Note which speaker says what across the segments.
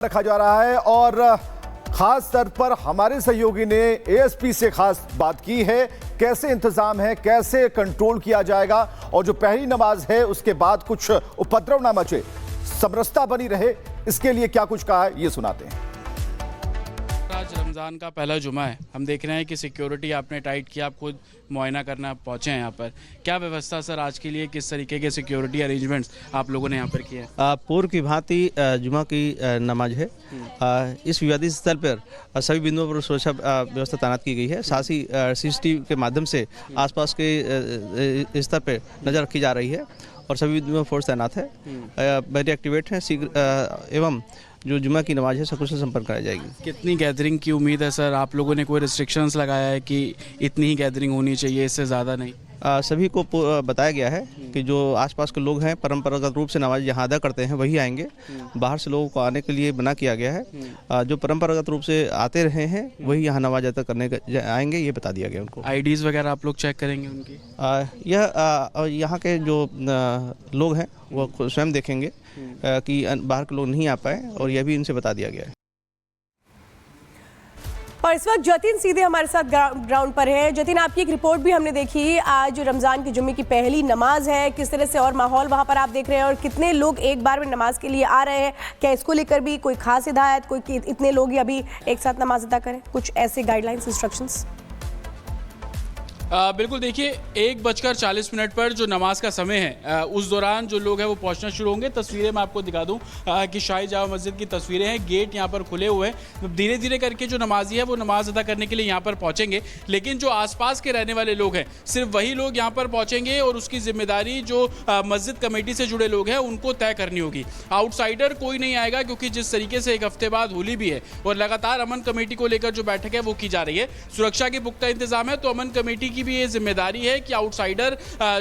Speaker 1: रखा जा रहा है और खास स्तर पर हमारे सहयोगी ने एएसपी से खास बात की है। कैसे इंतजाम है, कैसे कंट्रोल किया जाएगा और जो पहली नमाज है उसके बाद कुछ उपद्रव ना मचे, समरसता बनी रहे, इसके लिए क्या कुछ कहा है ये सुनाते हैं।
Speaker 2: आज रमज़ान का पहला जुमा है, हम देख रहे हैं कि सिक्योरिटी आपने टाइट किया, आप खुद मुआयना करना पहुंचे हैं यहाँ पर। क्या व्यवस्था सर आज के लिए, किस तरीके के सिक्योरिटी अरेंजमेंट्स आप लोगों ने यहाँ पर किए हैं?
Speaker 3: पूर्व की भांति जुमा की नमाज है। इस विवादित स्थल पर सभी बिंदुओं पर सुरक्षा व्यवस्था तैनात की गई है। साथ ही सीसीटीवी के माध्यम से आसपास के स्तर पर नज़र रखी जा रही है और सभी बिंदुओं फोर्स तैनात है, वेरी एक्टिवेट है एवं जो जुमा की नमाज है सकुशल संपन्न कराई जाएगी।
Speaker 2: कितनी गैदरिंग की उम्मीद है सर? आप लोगों ने कोई रिस्ट्रिक्शंस लगाया है कि इतनी ही गैदरिंग होनी चाहिए, इससे ज़्यादा नहीं?
Speaker 3: सभी को बताया गया है कि जो आसपास के लोग हैं परंपरागत रूप से नमाज यहाँ अदा करते हैं वही आएंगे। बाहर से लोगों को आने के लिए मना किया गया है। जो परंपरागत रूप से आते रहे हैं वही यहाँ नमाज अदा करने आएंगे, ये बता दिया गया उनको।
Speaker 2: आईडीज़ वगैरह आप लोग चेक करेंगे उनकी?
Speaker 3: यहाँ के जो लोग हैं वो स्वयं देखेंगे कि बाहर के लोग नहीं आ पाए और यह भी इनसे बता दिया गया है।
Speaker 4: और इस वक्त जतिन सीधे हमारे साथ ग्राउंड पर है। जतिन, आपकी एक रिपोर्ट भी हमने देखी, आज रमज़ान के जुम्मे की पहली नमाज है, किस तरह से और माहौल वहाँ पर आप देख रहे हैं और कितने लोग एक बार में नमाज के लिए आ रहे हैं? क्या इसको लेकर भी कोई खास हिदायत, कोई इतने लोग ही अभी एक साथ नमाज अदा करें, कुछ ऐसे गाइडलाइंस, इंस्ट्रक्शंस?
Speaker 2: बिल्कुल, देखिए 1:40 पर जो नमाज का समय है उस दौरान जो लोग हैं वो पहुंचना शुरू होंगे। तस्वीरें मैं आपको दिखा दूं कि शाही जामा मस्जिद की तस्वीरें हैं, गेट यहां पर खुले हुए हैं। धीरे धीरे करके जो नमाजी है वो नमाज अदा करने के लिए यहां पर पहुंचेंगे, लेकिन जो आसपास के रहने वाले लोग हैं सिर्फ वही लोग यहां पर पहुंचेंगे और उसकी जिम्मेदारी जो मस्जिद कमेटी से जुड़े लोग हैं उनको तय करनी होगी। आउटसाइडर कोई नहीं आएगा, क्योंकि जिस तरीके से एक हफ्ते बाद होली भी है और लगातार अमन कमेटी को लेकर जो बैठक है वो की जा रही है, सुरक्षा के पुख्ता इंतजाम है, तो अमन कमेटी की भी ये जिम्मेदारी है कि आउटसाइडर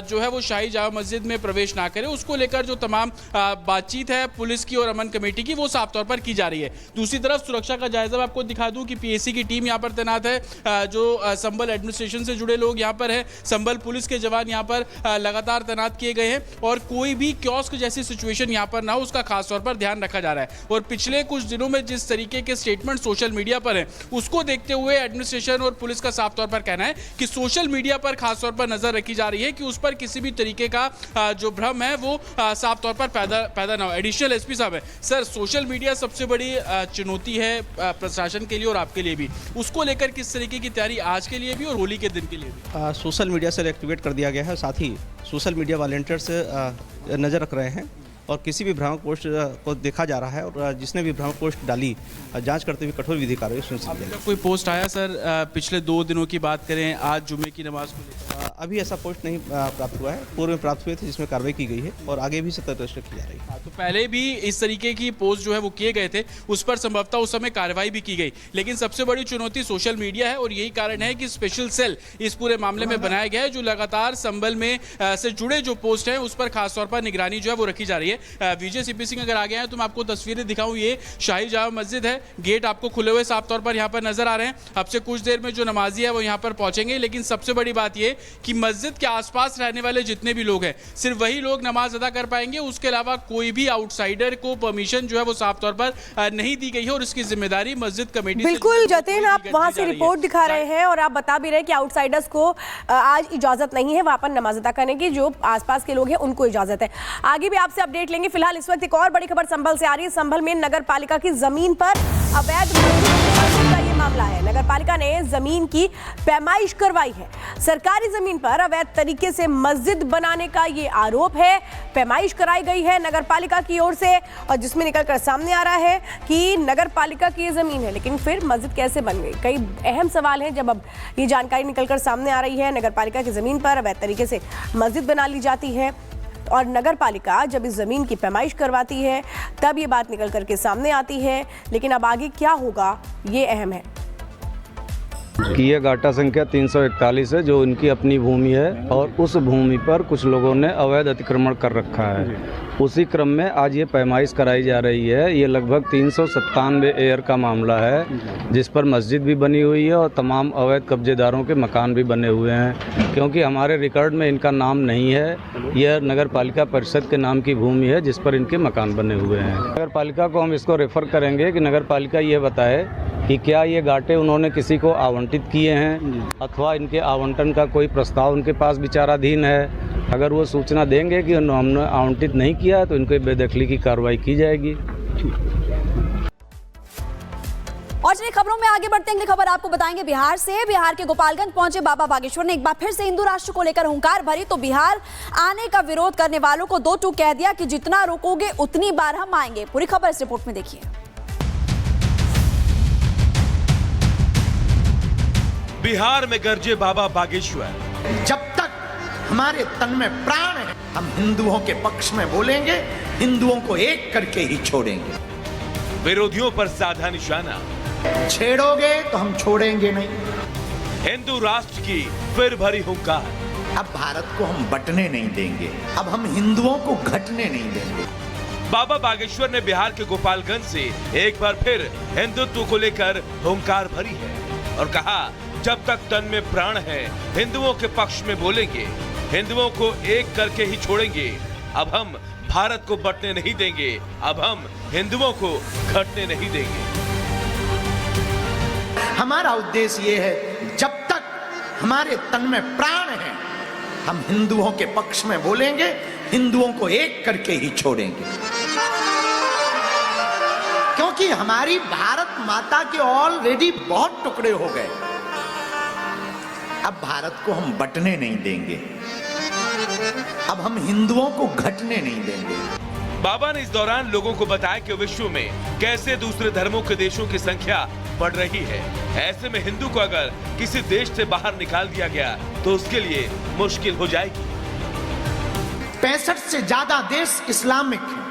Speaker 2: जो है वो शाही जामा मस्जिद में प्रवेश ना करे। उसको लेकर जो तमाम बातचीत है पुलिस की और अमन कमेटी की वो साफ तौर पर की जा रही है। दूसरी तरफ सुरक्षा का जायजा मैं आपको दिखा दूं कि पीएसी की टीम यहां पर तैनात है, जो संभल एडमिनिस्ट्रेशन से जुड़े लोग यहां पर है, संभल पुलिस के जवान यहां पर लगातार तैनात किए गए हैं और कोई भी कियोस्क जैसी सिचुएशन यहां पर ना हो उसका खास तौर पर ध्यान रखा जा रहा है। और पिछले कुछ दिनों में जिस तरीके के स्टेटमेंट सोशल मीडिया पर है उसको देखते हुए एडमिनिस्ट्रेशन और पुलिस का साफ तौर पर कहना है कि सोशल मीडिया पर खास तौर पर नजर रखी जा रही है कि उस पर किसी भी तरीके का जो भ्रम है वो साफ तौर पर पैदा ना हो। एडिशनल एसपी साहब है सर, सोशल मीडिया सबसे बड़ी चुनौती है प्रशासन के लिए और आपके लिए भी, उसको लेकर किस तरीके की तैयारी आज के लिए भी और होली के दिन के लिए भी?
Speaker 3: सोशल मीडिया से एक्टिवेट कर दिया गया है, साथ ही सोशल मीडिया वॉलंटियर्स नज़र रख रहे हैं और किसी भी भ्रामक पोस्ट को देखा जा रहा है और जिसने भी भ्रामक पोस्ट डाली जांच करते हुए कठोर विधि कार्रवाई सुनिश्चित की जाएगी।
Speaker 2: कोई पोस्ट आया सर पिछले 2 दिनों की बात करें, आज जुम्मे की नमाज को लेकर?
Speaker 3: अभी ऐसा पोस्ट नहीं प्राप्त हुआ है, पूर्व में प्राप्त हुए थे जिसमें कार्रवाई की गई है और आगे भी सतर्क की जा रही है।
Speaker 2: तो पहले भी इस तरीके की पोस्ट जो है वो किए गए थे, उस पर संभवतः उस समय कार्रवाई भी की गई, लेकिन सबसे बड़ी चुनौती सोशल मीडिया है और यही कारण है कि स्पेशल सेल इस पूरे मामले में बनाया गया है, जो लगातार संभल में से जुड़े जो पोस्ट हैं उस पर खासतौर पर निगरानी जो है वो रखी जा रही है। विजय सीपी सिंह अगर आ गए हैं तो मैं आपको तस्वीरें दिखाऊं, ये शाही जामा मस्जिद है, गेट आपको खुले हुए साफ तौर पर यहाँ पर नजर आ रहे हैं। अब से कुछ देर में जो नमाजी है वो यहाँ पर पहुंचेंगे, लेकिन सबसे बड़ी बात ये कि मस्जिद के आसपास रहने वाले जितने भी लोग हैं सिर्फ वही लोग नमाज अदा कर पाएंगे, उसके अलावा कोई भी आउटसाइडर को परमिशन जो है वो साफ तौर पर नहीं दी गई है और इसकी जिम्मेदारी मस्जिद कमेटी।
Speaker 4: बिल्कुल जतिन, आप वहां से रिपोर्ट दिखा रहे हैं और आप बता भी रहे हैं कि आउटसाइडर्स को आज इजाजत नहीं है वहां पर नमाज अदा करने की, जो आसपास के लोग हैं उनको इजाजत है। आगे भी आपसे अपडेट लेंगे। फिलहाल इस वक्त एक और बड़ी खबर संभल से आ रही है। संभल में नगर पालिका की जमीन पर अवैध का ये मामला है। नगर पालिका ने जमीन की पैमाइश करवाई है। सरकारी जमीन पर अवैध तरीके से मस्जिद बनाने का ये आरोप है। पैमाइश कराई गई है नगर पालिका की ओर से और जिसमें निकलकर सामने आ रहा है कि नगर पालिका की ये जमीन है, लेकिन फिर मस्जिद कैसे बन गई? कई अहम सवाल हैं जब अब ये जानकारी निकलकर सामने आ रही है। नगर पालिका की जमीन पर अवैध तरीके से मस्जिद बना ली जाती है और नगर पालिका जब इस जमीन की पैमाइश करवाती है तब ये बात निकल करके सामने आती है, लेकिन अब आगे क्या होगा ये अहम है।
Speaker 5: कि ये घाटा संख्या 341 है जो उनकी अपनी भूमि है और उस भूमि पर कुछ लोगों ने अवैध अतिक्रमण कर रखा है। उसी क्रम में आज ये पैमाइश कराई जा रही है। ये लगभग 397 एयर का मामला है, जिस पर मस्जिद भी बनी हुई है और तमाम अवैध कब्जेदारों के मकान भी बने हुए हैं। क्योंकि हमारे रिकॉर्ड में इनका नाम नहीं है, यह नगर पालिका परिषद के नाम की भूमि है जिस पर इनके मकान बने हुए हैं। नगर पालिका को हम इसको रेफर करेंगे कि नगर पालिका ये बताए कि क्या ये गाटे उन्होंने किसी को आवंटित किए हैं अथवा इनके आवंटन का कोई प्रस्ताव उनके पास विचाराधीन है। अगर वो सूचना देंगे कि हमने आवंटित नहीं किया तो इनके बेदखली की कार्रवाई की जाएगी।
Speaker 6: और चलिए खबरों में आगे बढ़ते हैं। अगली खबर आपको बताएंगे बिहार से। बिहार के गोपालगंज पहुंचे बाबा बागेश्वर ने एक बार फिर से हिंदू राष्ट्र को लेकर हुंकार भरी तो बिहार आने का विरोध करने वालों को दो टूक कह दिया कि जितना रोकोगे उतनी बार हम आएंगे। पूरी खबर इस रिपोर्ट में देखिए।
Speaker 7: बिहार में गरजे बाबा बागेश्वर।
Speaker 8: जब तक हमारे तन में प्राण है हम हिंदुओं के पक्ष में बोलेंगे, हिंदुओं को एक करके ही छोड़ेंगे।
Speaker 7: विरोधियों पर साधा निशाना।
Speaker 8: छेड़ोगे तो हम छोड़ेंगे नहीं।
Speaker 7: हिंदू राष्ट्र की फिर भरी हुंकार।
Speaker 8: अब भारत को हम बंटने नहीं देंगे, अब हम हिंदुओं को घटने नहीं देंगे।
Speaker 7: बाबा बागेश्वर ने बिहार के गोपालगंज से एक बार फिर हिंदुत्व को लेकर हुंकार भरी है और कहा जब तक तन में प्राण है हिंदुओं के पक्ष में बोलेंगे, हिंदुओं को एक करके ही छोड़ेंगे। अब हम भारत को बंटने नहीं देंगे, अब हम हिंदुओं को घटने नहीं देंगे।
Speaker 8: हमारा उद्देश्य ये है जब तक हमारे तन में प्राण है हम हिंदुओं के पक्ष में बोलेंगे, हिंदुओं को एक करके ही छोड़ेंगे। क्योंकि हमारी भारत माता के ऑलरेडी बहुत टुकड़े हो गए, अब भारत को हम बंटने नहीं देंगे, अब हम हिंदुओं को घटने नहीं देंगे।
Speaker 7: बाबा ने इस दौरान लोगों को बताया कि विश्व में कैसे दूसरे धर्मों के देशों की संख्या बढ़ रही है। ऐसे में हिंदू को अगर किसी देश से बाहर निकाल दिया गया तो उसके लिए मुश्किल हो जाएगी।
Speaker 8: 65 से ज्यादा देश इस्लामिक हैं,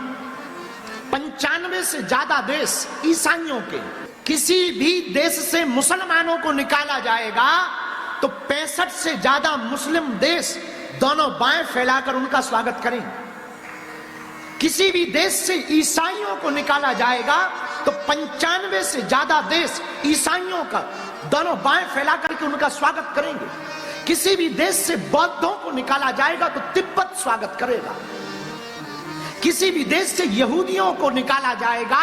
Speaker 8: 95 से ज्यादा देश ईसाइयों के। किसी भी देश से मुसलमानों को निकाला जाएगा तो 65 से ज्यादा मुस्लिम देश दोनों बाएं फैलाकर उनका स्वागत करेंगे। किसी भी देश से ईसाइयों को निकाला जाएगा तो 95 से ज्यादा देश ईसाइयों का दोनों बाएं फैला करके उनका स्वागत करेंगे। किसी भी देश से बौद्धों को निकाला जाएगा तो तिब्बत स्वागत करेगा। किसी भी देश से यहूदियों को निकाला जाएगा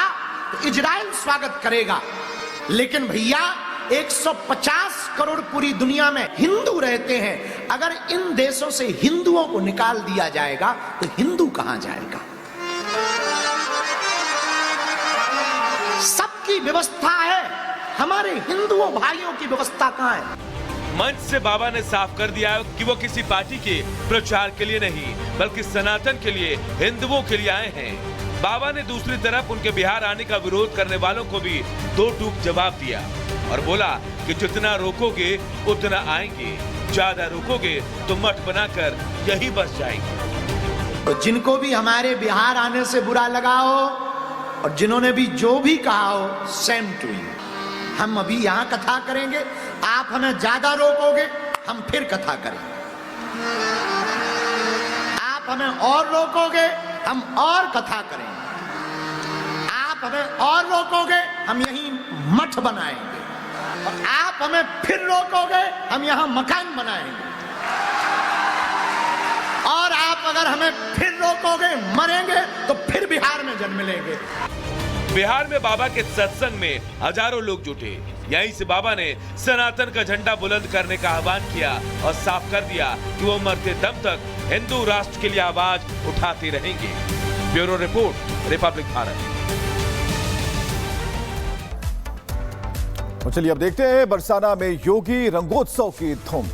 Speaker 8: तो इजराइल स्वागत करेगा। लेकिन भैया 150 करोड़ पूरी दुनिया में हिंदू रहते हैं, अगर इन देशों से हिंदुओं को निकाल दिया जाएगा तो हिंदू कहां जाएगा? सबकी व्यवस्था है, हमारे हिंदुओं भाइयों की व्यवस्था कहां है?
Speaker 7: मंच से बाबा ने साफ कर दिया कि वो किसी पार्टी के प्रचार के लिए नहीं बल्कि सनातन के लिए, हिंदुओं के लिए आए हैं। बाबा ने दूसरी तरफ उनके बिहार आने का विरोध करने वालों को भी दो टूक जवाब दिया और बोला कि जितना रोकोगे उतना आएंगे, ज्यादा रोकोगे तो मठ बनाकर यही बस जाएंगे।
Speaker 8: तो जिनको भी हमारे बिहार आने से बुरा लगा हो और जिन्होंने भी जो भी कहा हो, सेम टू यू। हम अभी यहाँ कथा करेंगे, आप हमें ज्यादा रोकोगे हम फिर कथा करेंगे। आप हमें और रोकोगे हम और कथा करेंगे। आप हमें और रोकोगे हम यहीं मठ बनाएंगे और आप हमें फिर रोकोगे हम यहां मकान बनाएंगे। और आप अगर हमें फिर रोकोगे, मरेंगे तो फिर बिहार में जन्म लेंगे।
Speaker 7: बिहार में बाबा के सत्संग में हजारों लोग जुटे। यहीं से बाबा ने सनातन का झंडा बुलंद करने का आह्वान किया और साफ कर दिया कि वो मरते दम तक हिंदू राष्ट्र के लिए आवाज उठाते रहेंगे। Bureau report, Republic Bharat.
Speaker 1: चलिए अब देखते हैं बरसाना में योगी रंगोत्सव की धूम।